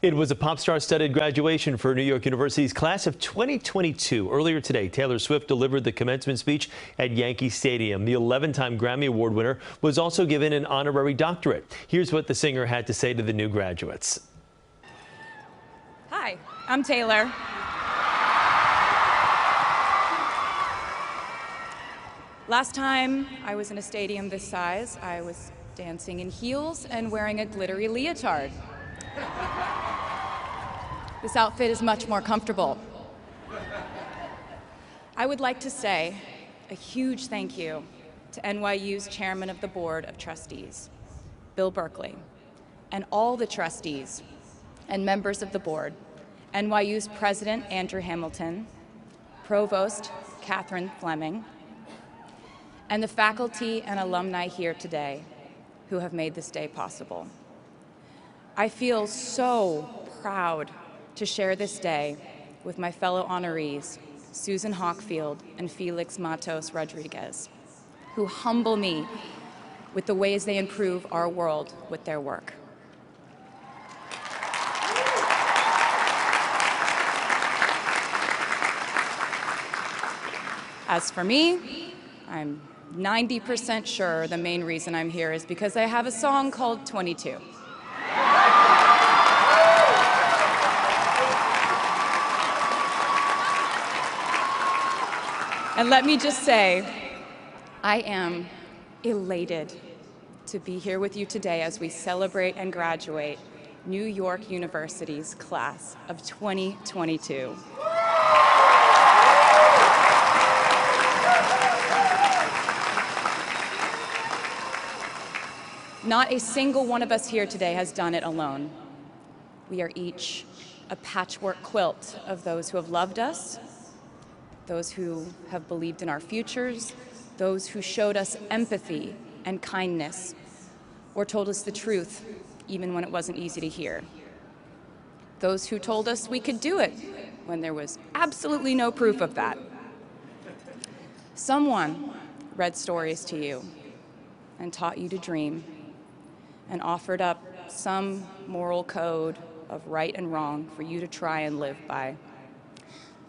It was a pop star-studded graduation for New York University's class of 2022. Earlier today, Taylor Swift delivered the commencement speech at Yankee Stadium. The 11-time Grammy Award winner was also given an honorary doctorate. Here's what the singer had to say to the new graduates. Hi, I'm Taylor. Last time I was in a stadium this size, I was dancing in heels and wearing a glittery leotard. This outfit is much more comfortable. I would like to say a huge thank you to NYU's Chairman of the Board of Trustees, Bill Berkeley, and all the trustees and members of the board, NYU's President Andrew Hamilton, Provost Catherine Fleming, and the faculty and alumni here today who have made this day possible. I feel so proud to share this day with my fellow honorees, Susan Hockfield and Felix Matos Rodriguez, who humble me with the ways they improve our world with their work. As for me, I'm 90% sure the main reason I'm here is because I have a song called 22. And let me just say, I am elated to be here with you today as we celebrate and graduate New York University's class of 2022. Not a single one of us here today has done it alone. We are each a patchwork quilt of those who have loved us, those who have believed in our futures, those who showed us empathy and kindness, or told us the truth, even when it wasn't easy to hear. Those who told us we could do it when there was absolutely no proof of that. Someone read stories to you and taught you to dream and offered up some moral code of right and wrong for you to try and live by.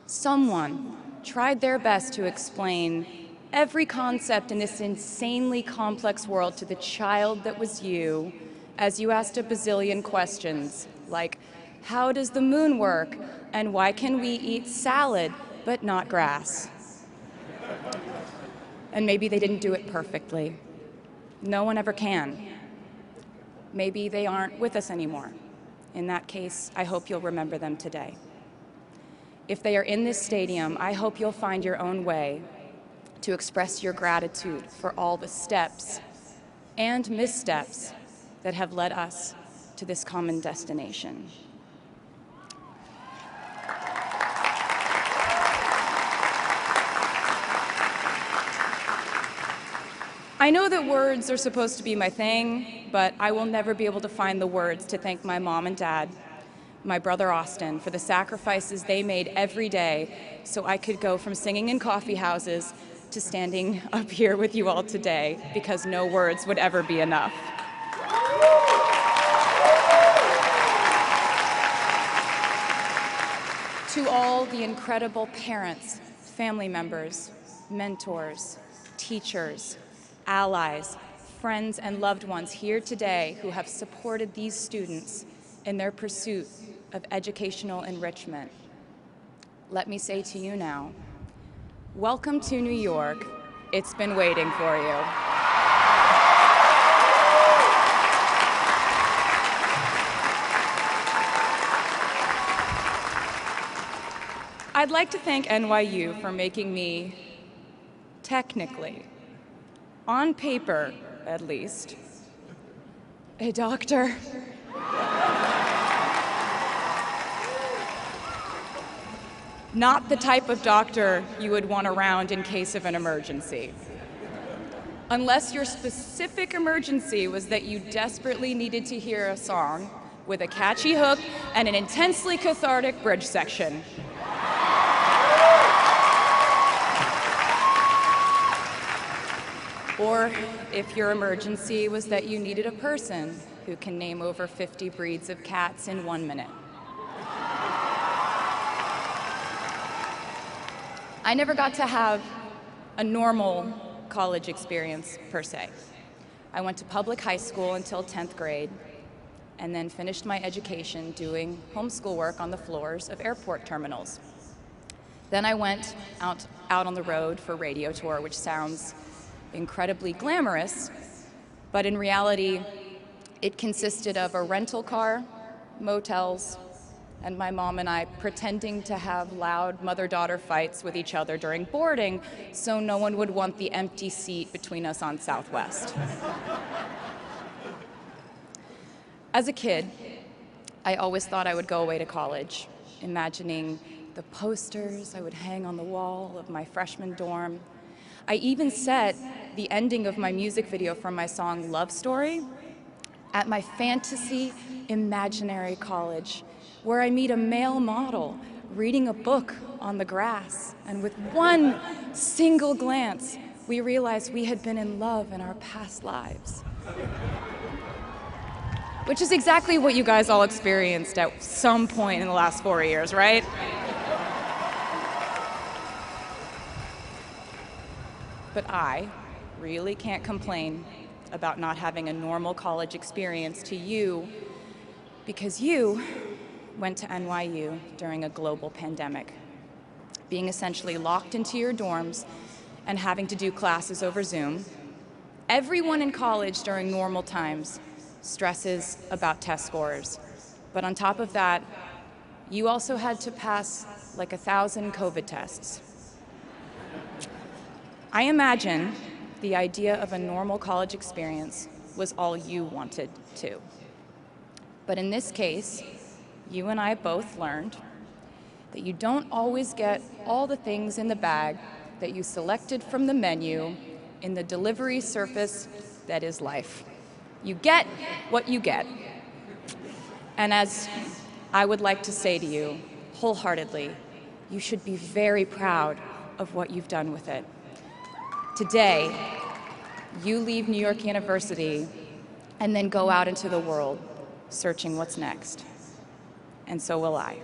Someone tried their best to explain every concept in this insanely complex world to the child that was you as you asked a bazillion questions like, how does the moon work? And why can we eat salad but not grass? And maybe they didn't do it perfectly. No one ever can. Maybe they aren't with us anymore. In that case, I hope you'll remember them today. If they are in this stadium, I hope you'll find your own way to express your gratitude for all the steps and missteps that have led us to this common destination. I know that words are supposed to be my thing, but I will never be able to find the words to thank my mom and dad, my brother Austin, for the sacrifices they made every day so I could go from singing in coffee houses to standing up here with you all today, because no words would ever be enough. To all the incredible parents, family members, mentors, teachers, allies, friends, and loved ones here today who have supported these students in their pursuit of educational enrichment, let me say to you now, welcome to New York. It's been waiting for you. I'd like to thank NYU for making me, technically, on paper at least, a doctor. Not the type of doctor you would want around in case of an emergency. Unless your specific emergency was that you desperately needed to hear a song with a catchy hook and an intensely cathartic bridge section. Or if your emergency was that you needed a person who can name over 50 breeds of cats in 1 minute. I never got to have a normal college experience, per se. I went to public high school until 10th grade, and then finished my education doing homeschool work on the floors of airport terminals. Then I went out on the road for radio tour, which sounds incredibly glamorous, but in reality, it consisted of a rental car, motels, and my mom and I pretending to have loud mother-daughter fights with each other during boarding so no one would want the empty seat between us on Southwest. As a kid, I always thought I would go away to college, imagining the posters I would hang on the wall of my freshman dorm. I even set the ending of my music video from my song Love Story at my fantasy imaginary college, where I meet a male model reading a book on the grass, and with one single glance, we realized we had been in love in our past lives. Which is exactly what you guys all experienced at some point in the last 4 years, right? But I really can't complain about not having a normal college experience to you, because you went to NYU during a global pandemic, being essentially locked into your dorms and having to do classes over Zoom. Everyone in college during normal times stresses about test scores. But on top of that, you also had to pass like 1,000 COVID tests. I imagine the idea of a normal college experience was all you wanted too. But in this case, you and I both learned that you don't always get all the things in the bag that you selected from the menu in the delivery service that is life. You get what you get. And as I would like to say to you wholeheartedly, you should be very proud of what you've done with it. Today, you leave New York University and then go out into the world searching what's next. And so will I.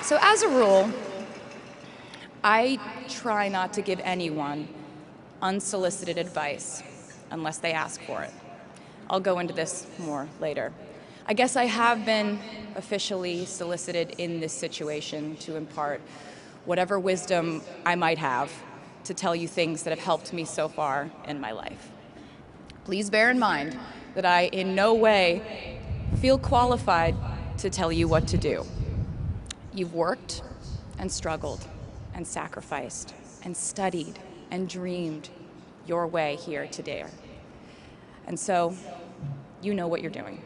So as a rule, I try not to give anyone unsolicited advice unless they ask for it. I'll go into this more later. I guess I have been officially solicited in this situation to impart whatever wisdom I might have to tell you things that have helped me so far in my life. Please bear in mind that I in no way feel qualified to tell you what to do. You've worked and struggled and sacrificed and studied and dreamed your way here today. And so you know what you're doing.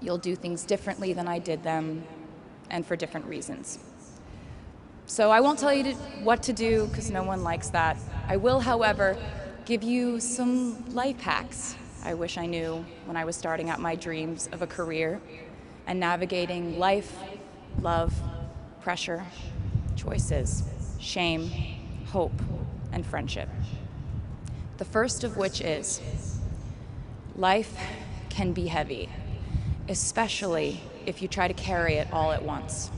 You'll do things differently than I did them, and for different reasons. So I won't tell you what to do, because no one likes that. I will, however, give you some life hacks I wish I knew when I was starting out my dreams of a career and navigating life, love, pressure, choices, shame, hope, and friendship. The first of which is, life can be heavy, especially if you try to carry it all at once.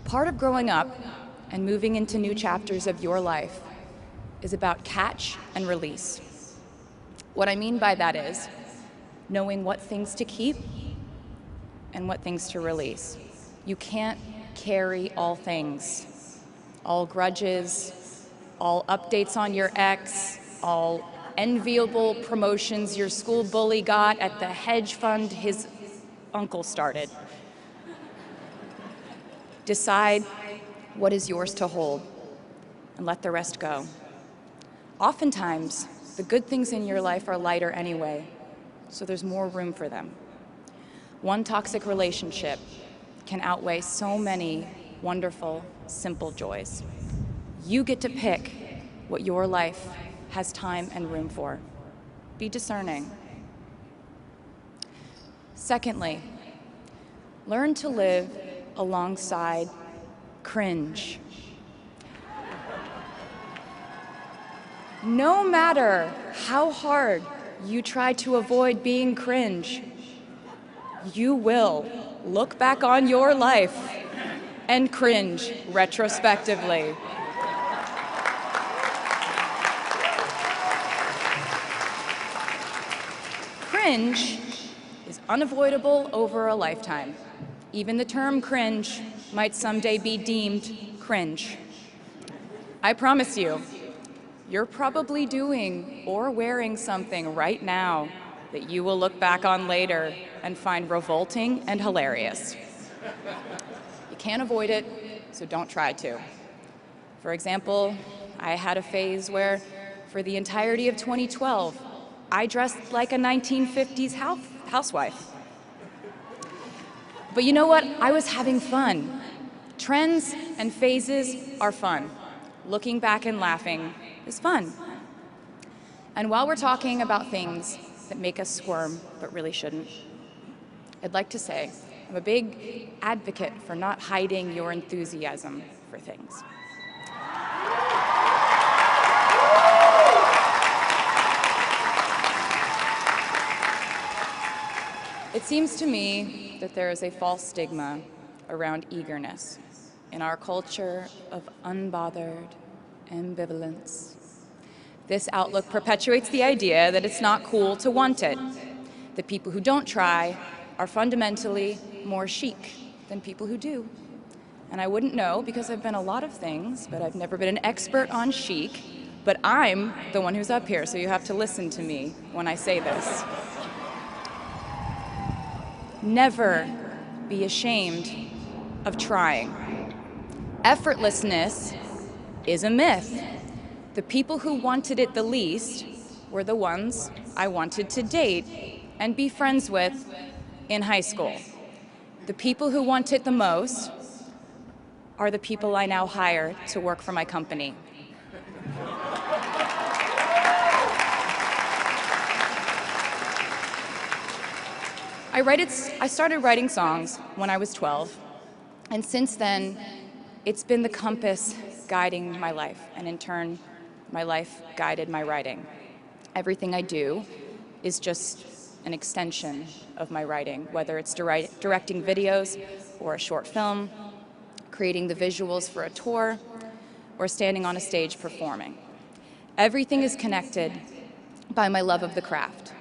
Part of growing up and moving into new chapters of your life is about catch and release. What I mean by that is knowing what things to keep and what things to release. You can't carry all things, all grudges, all updates on your ex, all enviable promotions your school bully got at the hedge fund his uncle started. Decide what is yours to hold and let the rest go. Oftentimes, the good things in your life are lighter anyway, so there's more room for them. One toxic relationship can outweigh so many wonderful, simple joys. You get to pick what your life has time and room for. Be discerning. Secondly, learn to live alongside cringe. No matter how hard you try to avoid being cringe, you will look back on your life and cringe retrospectively. Cringe is unavoidable over a lifetime. Even the term cringe might someday be deemed cringe. I promise you, you're probably doing or wearing something right now that you will look back on later and find revolting and hilarious. You can't avoid it, so don't try to. For example, I had a phase where, for the entirety of 2012, I dressed like a 1950s housewife. But you know what? I was having fun. Trends and phases are fun. Looking back and laughing is fun. And while we're talking about things that make us squirm but really shouldn't, I'd like to say I'm a big advocate for not hiding your enthusiasm for things. It seems to me that there is a false stigma around eagerness in our culture of unbothered ambivalence. This outlook perpetuates the idea that it's not cool to want it, that people who don't try are fundamentally more chic than people who do. And I wouldn't know because I've been a lot of things, but I've never been an expert on chic, but I'm the one who's up here, so you have to listen to me when I say this. Never be ashamed of trying. Effortlessness is a myth. The people who wanted it the least were the ones I wanted to date and be friends with in high school. The people who want it the most are the people I now hire to work for my company. I started writing songs when I was 12, and since then, it's been the compass guiding my life, and in turn, my life guided my writing. Everything I do is just an extension of my writing, whether it's directing videos or a short film, creating the visuals for a tour, or standing on a stage performing. Everything is connected by my love of the craft,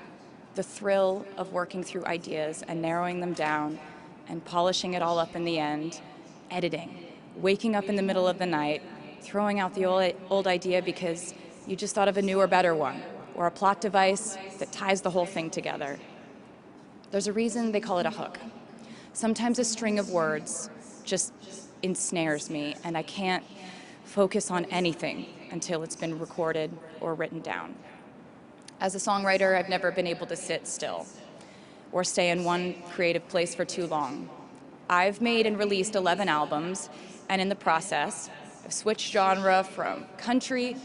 the thrill of working through ideas and narrowing them down and polishing it all up in the end, editing, waking up in the middle of the night, throwing out the old idea because you just thought of a newer, better one, or a plot device that ties the whole thing together. There's a reason they call it a hook. Sometimes a string of words just ensnares me, and I can't focus on anything until it's been recorded or written down. As a songwriter, I've never been able to sit still or stay in one creative place for too long. I've made and released 11 albums, and in the process, I've switched genre from country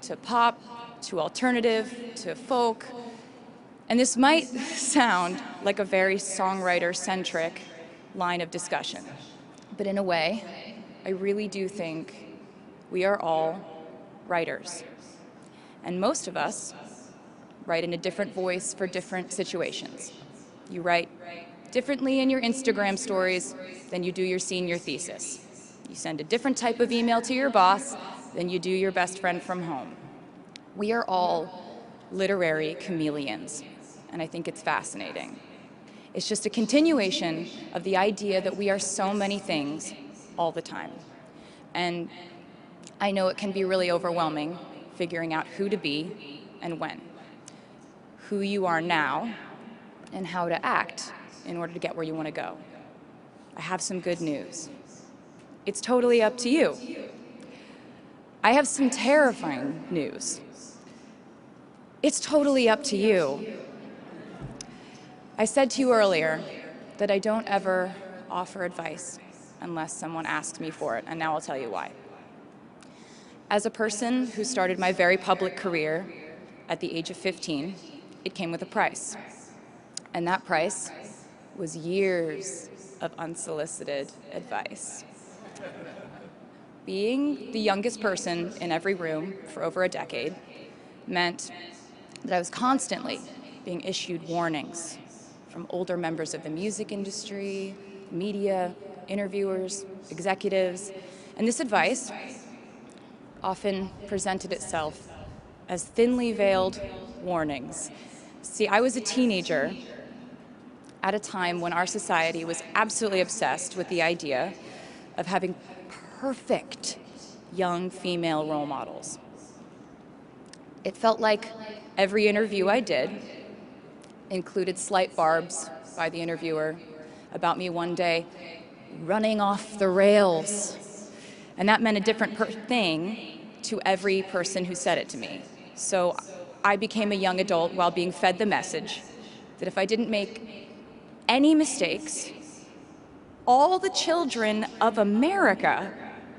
to pop to alternative to folk. And this might sound like a very songwriter-centric line of discussion, but in a way, I really do think we are all writers. And most of us write in a different voice for different situations. You write differently in your Instagram stories than you do your senior thesis. You send a different type of email to your boss than you do your best friend from home. We are all literary chameleons, and I think it's fascinating. It's just a continuation of the idea that we are so many things all the time. And I know it can be really overwhelming figuring out who to be and when, who you are now, and how to act in order to get where you want to go. I have some good news. It's totally up to you. I have some terrifying news. It's totally up to you. I said to you earlier that I don't ever offer advice unless someone asks me for it, and now I'll tell you why. As a person who started my very public career at the age of 15, it came with a price. And that price was years of unsolicited advice. Being the youngest person in every room for over a decade meant that I was constantly being issued warnings from older members of the music industry, media, interviewers, executives, and this advice often presented itself as thinly veiled warnings. See, I was a teenager at a time when our society was absolutely obsessed with the idea of having perfect young female role models. It felt like every interview I did included slight barbs by the interviewer about me one day running off the rails. And that meant a different thing to every person who said it to me. So I became a young adult while being fed the message that if I didn't make any mistakes, all the children of America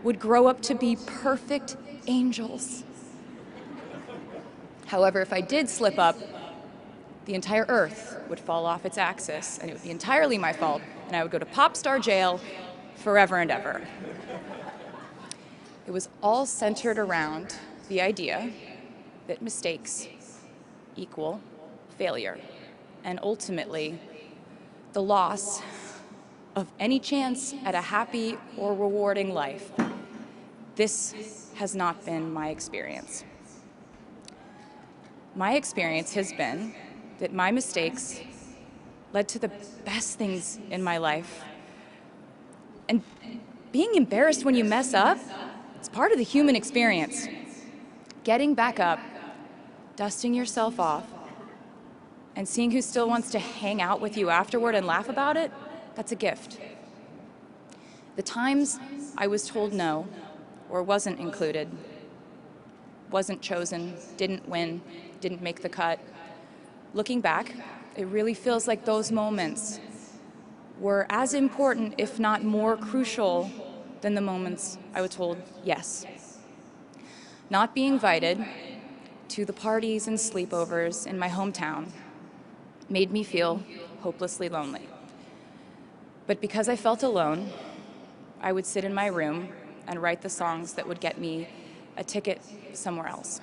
would grow up to be perfect angels. However, if I did slip up, the entire earth would fall off its axis, and it would be entirely my fault, and I would go to pop star jail forever and ever. It was all centered around the idea that mistakes equal failure, and ultimately the loss of any chance at a happy or rewarding life. This has not been my experience. My experience has been that my mistakes led to the best things in my life. And being embarrassed when you mess up, it's part of the human experience. Getting back up, dusting yourself off, and seeing who still wants to hang out with you afterward and laugh about it, that's a gift. The times I was told no, or wasn't included, wasn't chosen, didn't win, didn't make the cut, looking back, it really feels like those moments were as important, if not more crucial, than the moments I was told yes. Not being invited to the parties and sleepovers in my hometown made me feel hopelessly lonely. But because I felt alone, I would sit in my room and write the songs that would get me a ticket somewhere else.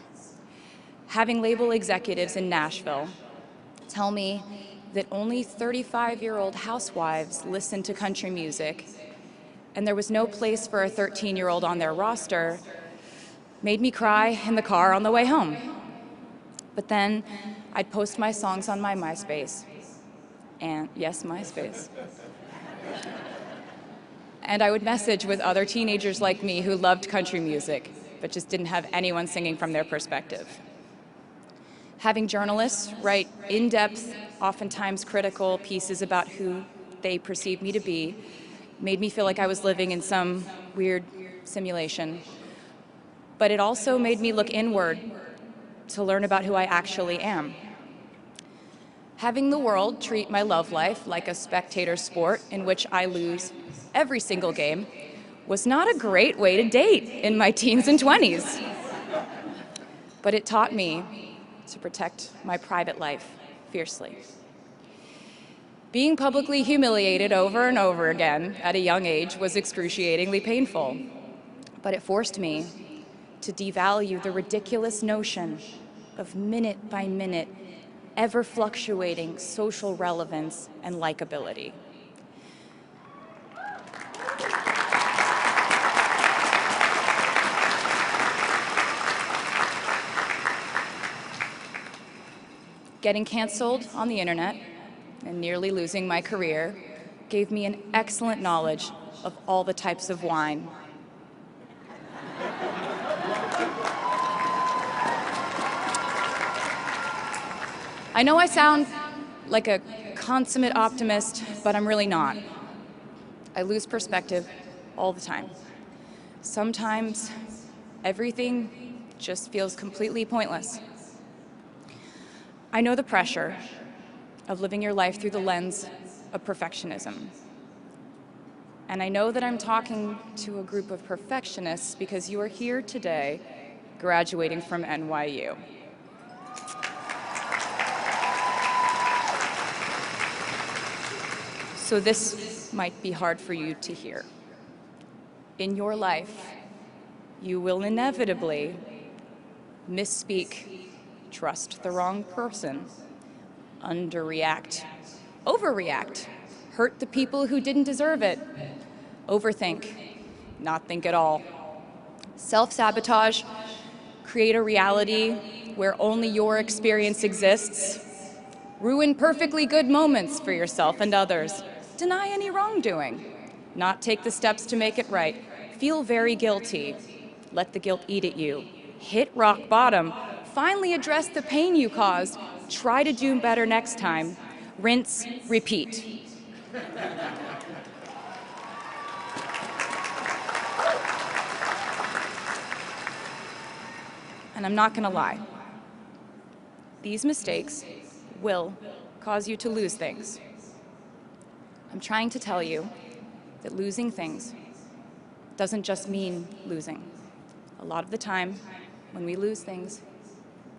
Having label executives in Nashville tell me that only 35-year-old housewives listen to country music, and there was no place for a 13-year-old on their roster, made me cry in the car on the way home. But then I'd post my songs on my MySpace, and yes, MySpace. And I would message with other teenagers like me who loved country music, but just didn't have anyone singing from their perspective. Having journalists write in-depth, oftentimes critical pieces about who they perceived me to be made me feel like I was living in some weird simulation. But it also made me look inward to learn about who I actually am. Having the world treat my love life like a spectator sport in which I lose every single game was not a great way to date in my teens and 20s. But it taught me to protect my private life fiercely. Being publicly humiliated over and over again at a young age was excruciatingly painful, but it forced me to devalue the ridiculous notion of minute-by-minute, ever-fluctuating social relevance and likability. Getting canceled on the internet and nearly losing my career gave me an excellent knowledge of all the types of wine. I know I sound like a consummate optimist, but I'm really not. I lose perspective all the time. Sometimes everything just feels completely pointless. I know the pressure of living your life through the lens of perfectionism. And I know that I'm talking to a group of perfectionists because you are here today graduating from NYU. So this might be hard for you to hear. In your life, You will inevitably misspeak, trust the wrong person, underreact, overreact, hurt the people who didn't deserve it, overthink, not think at all, self-sabotage, create a reality where only your experience exists, ruin perfectly good moments for yourself and others, deny any wrongdoing, not take the steps to make it right, feel very guilty, let the guilt eat at you, hit rock bottom, finally address the pain you caused, try to do better next time, rinse, repeat. And I'm not gonna lie, these mistakes will cause you to lose things. I'm trying to tell you that losing things doesn't just mean losing. A lot of the time, when we lose things,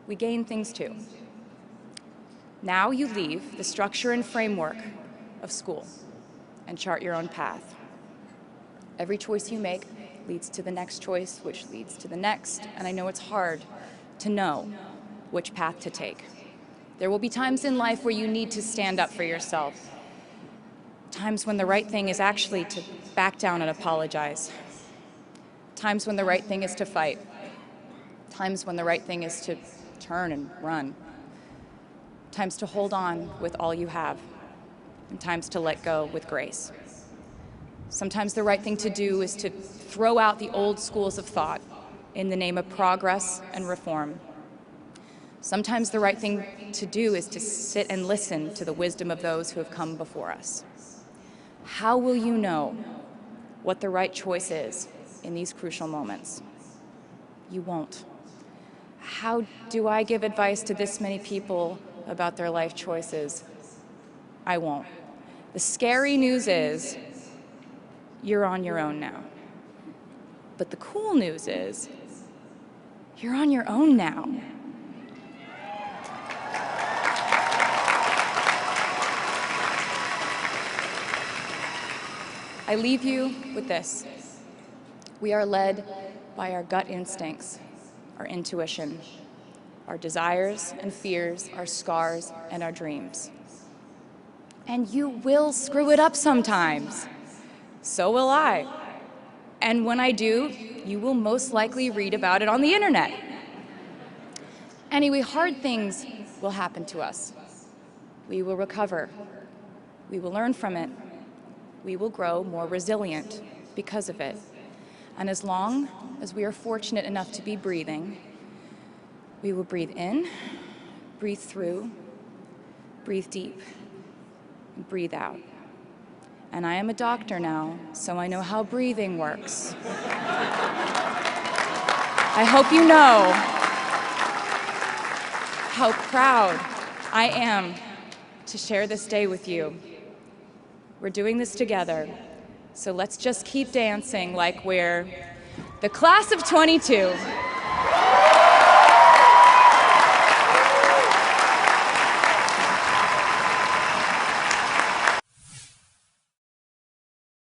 we gain things too. Now you leave the structure and framework of school and chart your own path. Every choice you make leads to the next choice, which leads to the next, and I know it's hard to know which path to take. There will be times in life where you need to stand up for yourself. Times when the right thing is actually to back down and apologize. Times when the right thing is to fight. Times when the right thing is to turn and run. Times to hold on with all you have. And times to let go with grace. Sometimes the right thing to do is to throw out the old schools of thought in the name of progress and reform. Sometimes the right thing to do is to sit and listen to the wisdom of those who have come before us. How will you know what the right choice is in these crucial moments? You won't. How do I give advice to this many people about their life choices? I won't. The scary news is you're on your own now. But the cool news is you're on your own now. I leave you with this. We are led by our gut instincts, our intuition, our desires and fears, our scars and our dreams. And you will screw it up sometimes. So will I. And when I do, you will most likely read about it on the internet. Anyway, hard things will happen to us. We will recover. We will learn from it. We will grow more resilient because of it. And as long as we are fortunate enough to be breathing, we will breathe in, breathe through, breathe deep, and breathe out. And I am a doctor now, so I know how breathing works. I hope you know how proud I am to share this day with you. We're doing this together, so let's just keep dancing like we're the class of 22.